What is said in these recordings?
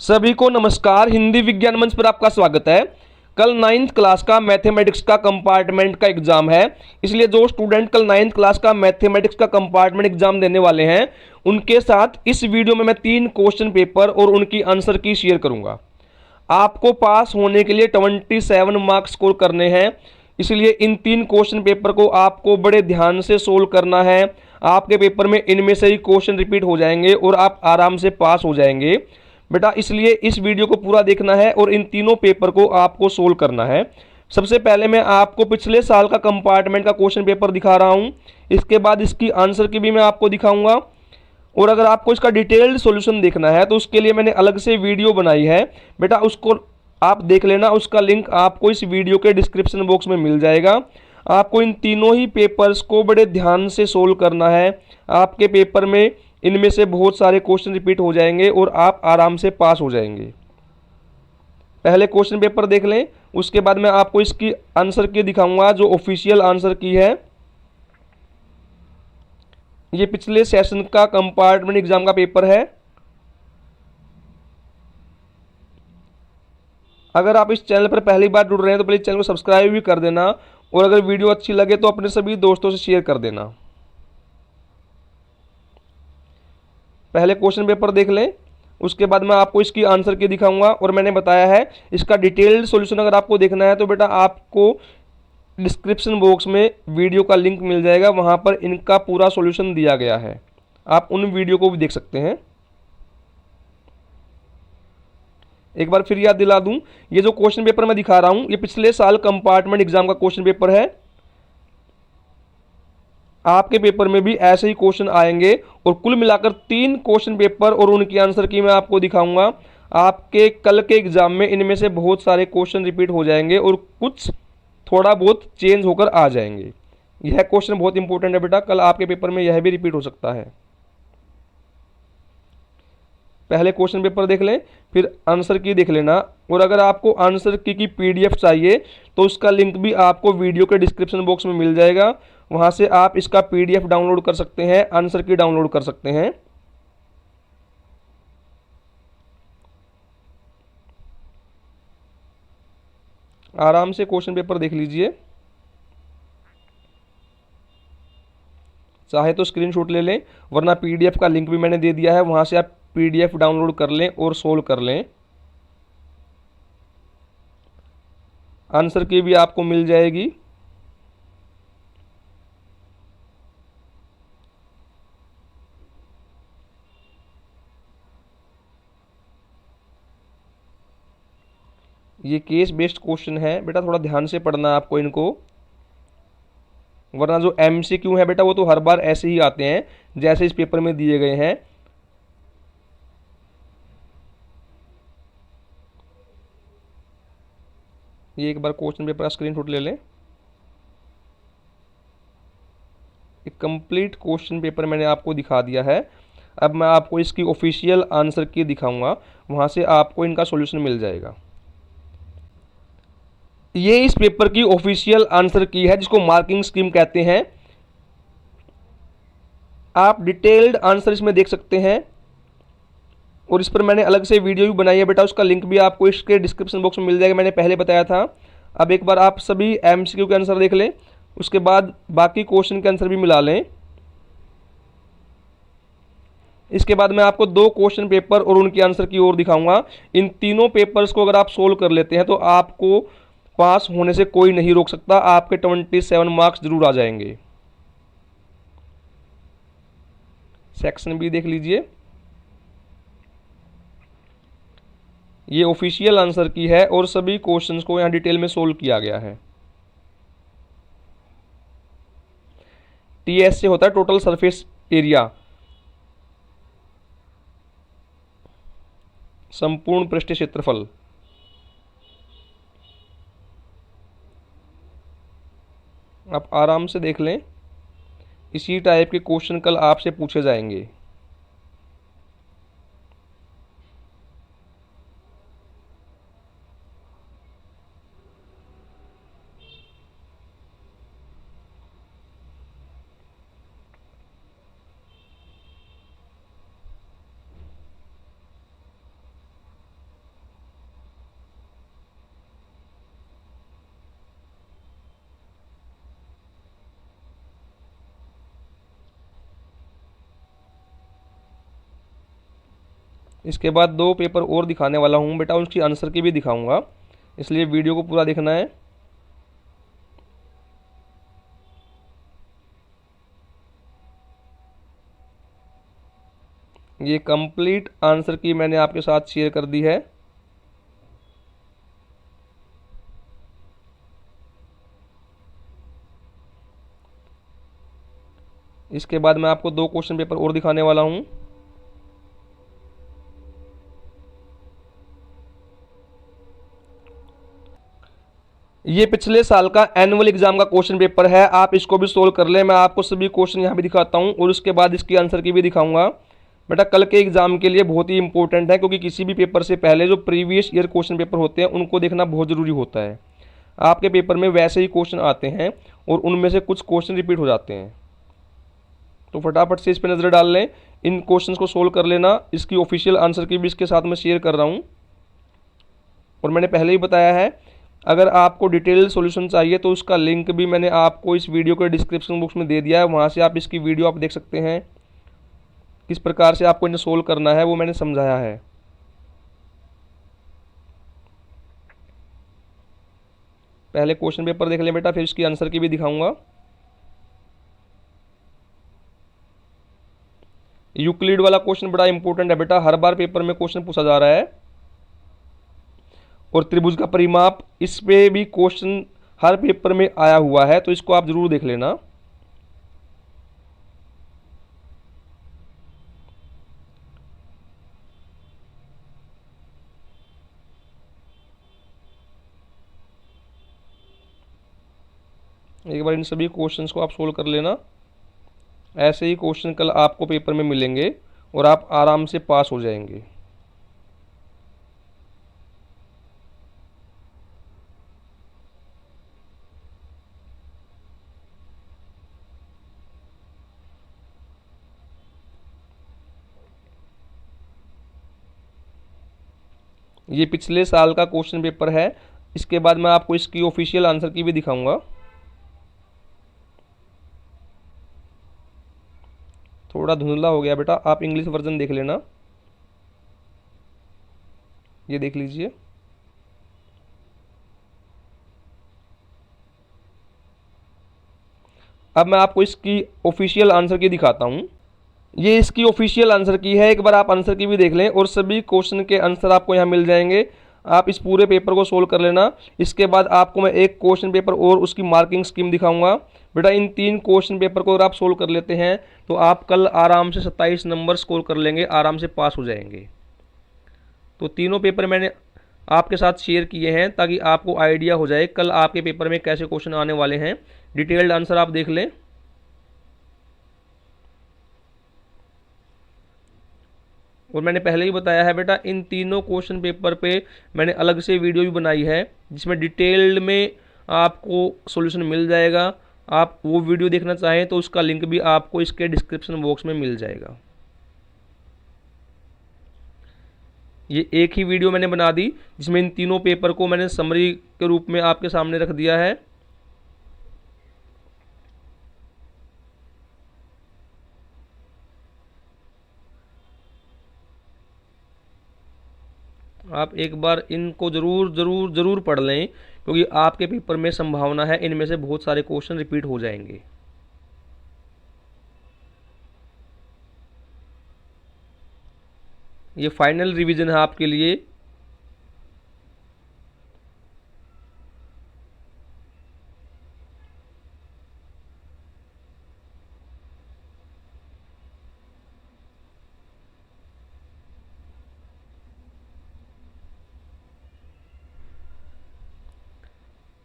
सभी को नमस्कार। हिंदी विज्ञान मंच पर आपका स्वागत है। कल 9th क्लास का मैथमेटिक्स का कंपार्टमेंट का एग्जाम है, इसलिए जो स्टूडेंट कल 9th क्लास का मैथमेटिक्स का कंपार्टमेंट एग्जाम देने वाले हैं उनके साथ इस वीडियो में मैं 3 क्वेश्चन पेपर और उनकी आंसर की शेयर करूंगा। आपको पास होने के लिए 27 मार्क्स स्कोर करने हैं, इसलिए इन 3 क्वेश्चन पेपर को आपको बड़े ध्यान से सोल्व करना है। आपके पेपर में इनमें से ही क्वेश्चन रिपीट हो जाएंगे और आप आराम से पास हो जाएंगे बेटा। इसलिए इस वीडियो को पूरा देखना है और इन तीनों पेपर को आपको सोल्व करना है। सबसे पहले मैं आपको पिछले साल का कंपार्टमेंट का क्वेश्चन पेपर दिखा रहा हूं, इसके बाद इसकी आंसर की भी मैं आपको दिखाऊंगा। और अगर आपको इसका डिटेल्ड सॉल्यूशन देखना है तो उसके लिए मैंने अलग से वीडियो बनाई है बेटा, उसको आप देख लेना। उसका लिंक आपको इस वीडियो के डिस्क्रिप्शन बॉक्स में मिल जाएगा। आपको इन तीनों ही पेपर्स को बड़े ध्यान से सोल्व करना है। आपके पेपर में इनमें से बहुत सारे क्वेश्चन रिपीट हो जाएंगे और आप आराम से पास हो जाएंगे। पहले क्वेश्चन पेपर देख लें, उसके बाद मैं आपको इसकी आंसर की दिखाऊंगा जो ऑफिशियल आंसर की है। ये पिछले सेशन का कंपार्टमेंट एग्जाम का पेपर है। अगर आप इस चैनल पर पहली बार जुड़ रहे हैं तो प्लीज चैनल को सब्सक्राइब भी कर देना, और अगर वीडियो अच्छी लगे तो अपने सभी दोस्तों से शेयर कर देना। पहले क्वेश्चन पेपर देख लें, उसके बाद मैं आपको इसकी आंसर की दिखाऊंगा। और मैंने बताया है इसका डिटेल्ड सॉल्यूशन अगर आपको देखना है तो बेटा आपको डिस्क्रिप्शन बॉक्स में वीडियो का लिंक मिल जाएगा, वहां पर इनका पूरा सॉल्यूशन दिया गया है। आप उन वीडियो को भी देख सकते हैं। एक बार फिर याद दिला दूं, ये जो क्वेश्चन पेपर मैं दिखा रहा हूं ये पिछले साल कंपार्टमेंट एग्जाम का क्वेश्चन पेपर है। आपके पेपर में भी ऐसे ही क्वेश्चन आएंगे और कुल मिलाकर 3 क्वेश्चन पेपर और उनकी आंसर की मैं आपको दिखाऊंगा। आपके कल के एग्जाम में इनमें से बहुत सारे क्वेश्चन रिपीट हो जाएंगे और कुछ थोड़ा बहुत चेंज होकर आ जाएंगे। यह क्वेश्चन बहुत इंपॉर्टेंट है बेटा, कल आपके पेपर में यह भी रिपीट हो सकता है। पहले क्वेश्चन पेपर देख लें, फिर आंसर की देख लेना। और अगर आपको आंसर की पीडीएफ चाहिए तो उसका लिंक भी आपको वीडियो के डिस्क्रिप्शन बॉक्स में मिल जाएगा, वहां से आप इसका पीडीएफ डाउनलोड कर सकते हैं, आंसर की डाउनलोड कर सकते हैं। आराम से क्वेश्चन पेपर देख लीजिए, चाहे तो स्क्रीनशॉट ले लें, वरना पीडीएफ का लिंक भी मैंने दे दिया है, वहां से आप पीडीएफ डाउनलोड कर लें और सोल्व कर लें। आंसर की भी आपको मिल जाएगी। ये केस बेस्ड क्वेश्चन है बेटा, थोड़ा ध्यान से पढ़ना है आपको इनको, वरना जो एमसीक्यू है बेटा वो तो हर बार ऐसे ही आते हैं जैसे इस पेपर में दिए गए हैं। ये एक बार क्वेश्चन पेपर का स्क्रीनशॉट ले लें। एक कंप्लीट क्वेश्चन पेपर मैंने आपको दिखा दिया है। अब मैं आपको इसकी ऑफिशियल आंसर की दिखाऊंगा, वहां से आपको इनका सॉल्यूशन मिल जाएगा। ये इस पेपर की ऑफिशियल आंसर की है जिसको मार्किंग स्कीम कहते हैं। आप डिटेल्ड आंसर इसमें देख सकते हैं और इस पर मैंने अलग से वीडियो भी बनाई है बेटा, उसका लिंक भी आपको इसके डिस्क्रिप्शन बॉक्स में मिल जाएगा, मैंने पहले बताया था। अब एक बार आप सभी एमसीक्यू के आंसर देख लें, उसके बाद बाकी क्वेश्चन के आंसर भी मिला लें। इसके बाद मैं आपको 2 क्वेश्चन पेपर और उनकी आंसर की ओर दिखाऊंगा। इन तीनों पेपर्स को अगर आप सोल्व कर लेते हैं तो आपको पास होने से कोई नहीं रोक सकता, आपके 27 मार्क्स जरूर आ जाएंगे। सेक्शन बी देख लीजिए, ये ऑफिशियल आंसर की है और सभी क्वेश्चंस को यहां डिटेल में सोल्व किया गया है। टीएस से होता है टोटल सरफेस एरिया, संपूर्ण पृष्ठीय क्षेत्रफल। आप आराम से देख लें, इसी टाइप के क्वेश्चन कल आपसे पूछे जाएंगे। इसके बाद 2 पेपर और दिखाने वाला हूँ बेटा, उसकी आंसर की भी दिखाऊंगा, इसलिए वीडियो को पूरा देखना है। ये कंप्लीट आंसर की मैंने आपके साथ शेयर कर दी है। इसके बाद मैं आपको 2 क्वेश्चन पेपर और दिखाने वाला हूं। ये पिछले साल का एनुअल एग्जाम का क्वेश्चन पेपर है, आप इसको भी सोल्व कर लें। मैं आपको सभी क्वेश्चन यहाँ भी दिखाता हूँ और उसके बाद इसकी आंसर की भी दिखाऊंगा। बेटा कल के एग्जाम के लिए बहुत ही इंपॉर्टेंट है, क्योंकि किसी भी पेपर से पहले जो प्रीवियस ईयर क्वेश्चन पेपर होते हैं उनको देखना बहुत ज़रूरी होता है। आपके पेपर में वैसे ही क्वेश्चन आते हैं और उनमें से कुछ क्वेश्चन रिपीट हो जाते हैं, तो फटाफट से इस पर नज़र डाल लें, इन क्वेश्चंस को सोल्व कर लेना। इसकी ऑफिशियल आंसर की भी इसके साथ मैं शेयर कर रहा हूँ। और मैंने पहले ही बताया है, अगर आपको डिटेल सॉल्यूशन चाहिए तो उसका लिंक भी मैंने आपको इस वीडियो के डिस्क्रिप्शन बॉक्स में दे दिया है, वहाँ से आप इसकी वीडियो आप देख सकते हैं। किस प्रकार से आपको इन्हें सोल्व करना है वो मैंने समझाया है। पहले क्वेश्चन पेपर देख लें बेटा, फिर इसकी आंसर की भी दिखाऊंगा। यूक्लिड वाला क्वेश्चन बड़ा इंपॉर्टेंट है बेटा, हर बार पेपर में क्वेश्चन पूछा जा रहा है। और त्रिभुज का परिमाप, इस पे भी क्वेश्चन हर पेपर में आया हुआ है, तो इसको आप जरूर देख लेना। एक बार इन सभी क्वेश्चंस को आप सोल्व कर लेना, ऐसे ही क्वेश्चन कल आपको पेपर में मिलेंगे और आप आराम से पास हो जाएंगे। ये पिछले साल का क्वेश्चन पेपर है। इसके बाद मैं आपको इसकी ऑफिशियल आंसर की भी दिखाऊंगा। थोड़ा धुंधला हो गया बेटा, आप इंग्लिश वर्जन देख लेना। ये देख लीजिए। अब मैं आपको इसकी ऑफिशियल आंसर की दिखाता हूँ। ये इसकी ऑफिशियल आंसर की है, एक बार आप आंसर की भी देख लें और सभी क्वेश्चन के आंसर आपको यहाँ मिल जाएंगे। आप इस पूरे पेपर को सोल्व कर लेना। इसके बाद आपको मैं एक क्वेश्चन पेपर और उसकी मार्किंग स्कीम दिखाऊंगा। बेटा इन 3 क्वेश्चन पेपर को अगर आप सोल्व कर लेते हैं तो आप कल आराम से 27 नंबर स्कोर कर लेंगे, आराम से पास हो जाएंगे। तो तीनों पेपर मैंने आपके साथ शेयर किए हैं ताकि आपको आइडिया हो जाए कल आपके पेपर में कैसे क्वेश्चन आने वाले हैं। डिटेल्ड आंसर आप देख लें। और मैंने पहले ही बताया है बेटा, इन तीनों क्वेश्चन पेपर पे मैंने अलग से वीडियो भी बनाई है जिसमें डिटेल्ड में आपको सॉल्यूशन मिल जाएगा। आप वो वीडियो देखना चाहें तो उसका लिंक भी आपको इसके डिस्क्रिप्शन बॉक्स में मिल जाएगा। ये एक ही वीडियो मैंने बना दी जिसमें इन तीनों पेपर को मैंने समरी के रूप में आपके सामने रख दिया है। आप एक बार इनको ज़रूर ज़रूर ज़रूर पढ़ लें, क्योंकि आपके पेपर में संभावना है इनमें से बहुत सारे क्वेश्चन रिपीट हो जाएंगे। ये फाइनल रिवीजन है आपके लिए।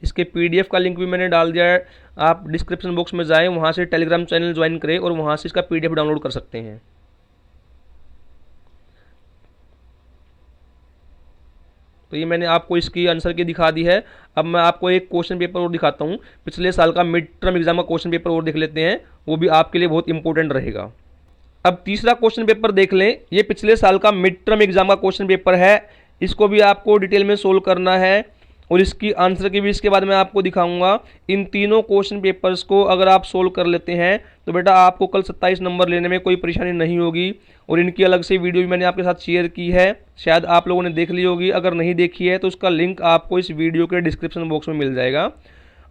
इसके पीडीएफ का लिंक भी मैंने डाल दिया है, आप डिस्क्रिप्शन बॉक्स में जाएं, वहाँ से टेलीग्राम चैनल ज्वाइन करें और वहाँ से इसका पीडीएफ डाउनलोड कर सकते हैं। तो ये मैंने आपको इसकी आंसर की दिखा दी है। अब मैं आपको एक क्वेश्चन पेपर और दिखाता हूँ, पिछले साल का मिड टर्म एग्जाम का क्वेश्चन पेपर और देख लेते हैं, वो भी आपके लिए बहुत इंपॉर्टेंट रहेगा। अब तीसरा क्वेश्चन पेपर देख लें। ये पिछले साल का मिड टर्म एग्जाम का क्वेश्चन पेपर है, इसको भी आपको डिटेल में सोल्व करना है और इसकी आंसर की भी इसके बाद मैं आपको दिखाऊंगा। इन तीनों क्वेश्चन पेपर्स को अगर आप सोल्व कर लेते हैं तो बेटा आपको कल 27 नंबर लेने में कोई परेशानी नहीं होगी। और इनकी अलग से वीडियो भी मैंने आपके साथ शेयर की है, शायद आप लोगों ने देख ली होगी। अगर नहीं देखी है तो उसका लिंक आपको इस वीडियो के डिस्क्रिप्शन बॉक्स में मिल जाएगा।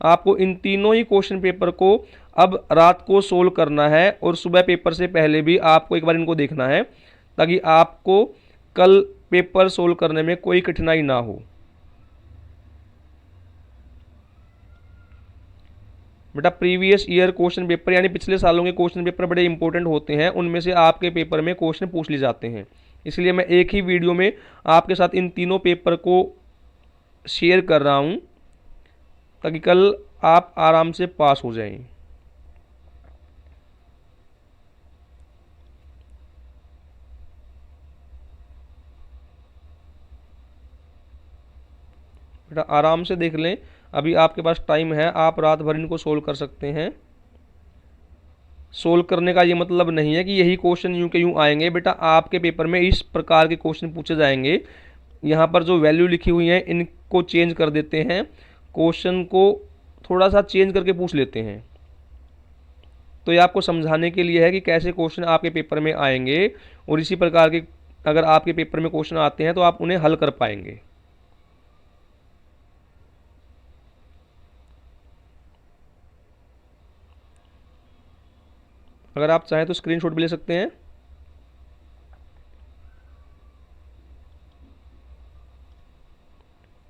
आपको इन तीनों ही क्वेश्चन पेपर को अब रात को सोल्व करना है और सुबह पेपर से पहले भी आपको एक बार इनको देखना है, ताकि आपको कल पेपर सोल्व करने में कोई कठिनाई ना हो। बेटा प्रीवियस ईयर क्वेश्चन पेपर यानी पिछले सालों के क्वेश्चन पेपर बड़े इंपॉर्टेंट होते हैं, उनमें से आपके पेपर में क्वेश्चन पूछ लिए जाते हैं। इसलिए मैं एक ही वीडियो में आपके साथ इन तीनों पेपर को शेयर कर रहा हूं, ताकि कल आप आराम से पास हो जाएं। बेटा आराम से देख लें, अभी आपके पास टाइम है, आप रात भर इनको सोल्व कर सकते हैं। सोल्व करने का ये मतलब नहीं है कि यही क्वेश्चन यूं के यूं आएंगे। बेटा आपके पेपर में इस प्रकार के क्वेश्चन पूछे जाएंगे। यहाँ पर जो वैल्यू लिखी हुई है इनको चेंज कर देते हैं, क्वेश्चन को थोड़ा सा चेंज करके पूछ लेते हैं। तो ये आपको समझाने के लिए है कि कैसे क्वेश्चन आपके पेपर में आएंगे, और इसी प्रकार के अगर आपके पेपर में क्वेश्चन आते हैं तो आप उन्हें हल कर पाएंगे। अगर आप चाहें तो स्क्रीनशॉट भी ले सकते हैं।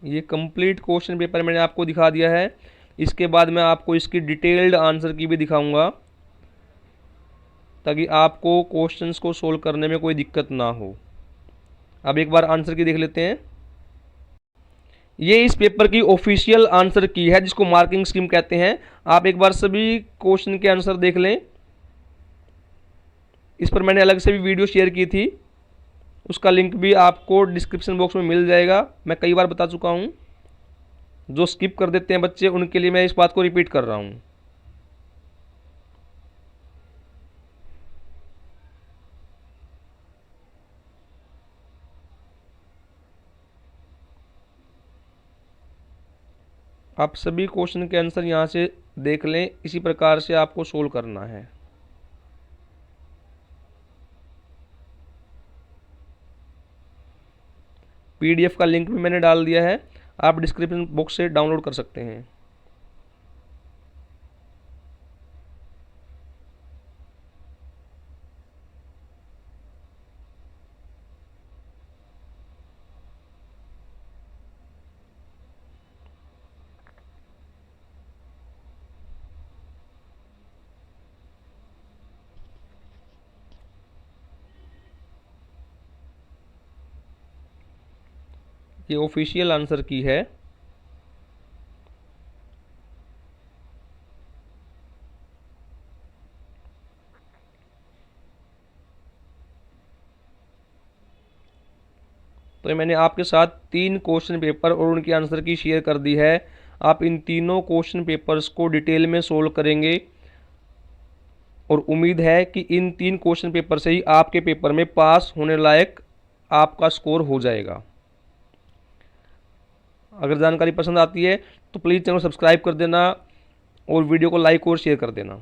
ये कंप्लीट क्वेश्चन पेपर मैंने आपको दिखा दिया है। इसके बाद मैं आपको इसकी डिटेल्ड आंसर की भी दिखाऊंगा, ताकि आपको क्वेश्चंस को सोल्व करने में कोई दिक्कत ना हो। अब एक बार आंसर की देख लेते हैं। ये इस पेपर की ऑफिशियल आंसर की है, जिसको मार्किंग स्कीम कहते हैं। आप एक बार सभी क्वेश्चन के आंसर देख लें। इस पर मैंने अलग से भी वीडियो शेयर की थी, उसका लिंक भी आपको डिस्क्रिप्शन बॉक्स में मिल जाएगा। मैं कई बार बता चुका हूँ, जो स्किप कर देते हैं बच्चे उनके लिए मैं इस बात को रिपीट कर रहा हूँ। आप सभी क्वेश्चन के आंसर यहाँ से देख लें, इसी प्रकार से आपको सोल्व करना है। पीडीएफ का लिंक भी मैंने डाल दिया है, आप डिस्क्रिप्शन बॉक्स से डाउनलोड कर सकते हैं। ये ऑफिशियल आंसर की है। तो ये मैंने आपके साथ 3 क्वेश्चन पेपर और उनकी आंसर की शेयर कर दी है। आप इन तीनों क्वेश्चन पेपर्स को डिटेल में सोल्व करेंगे, और उम्मीद है कि इन 3 क्वेश्चन पेपर से ही आपके पेपर में पास होने लायक आपका स्कोर हो जाएगा। अगर जानकारी पसंद आती है तो प्लीज़ चैनल सब्सक्राइब कर देना और वीडियो को लाइक और शेयर कर देना।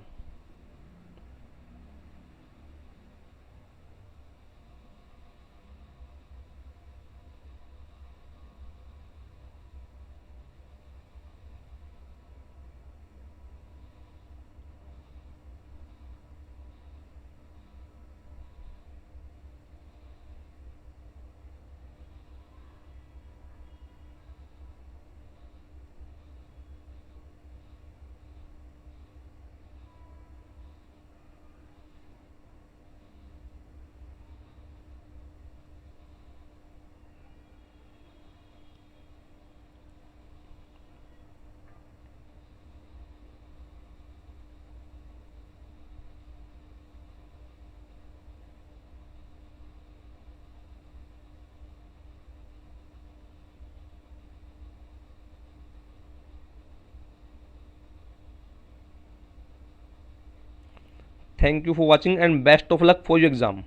Thank you for watching and best of luck for your exam.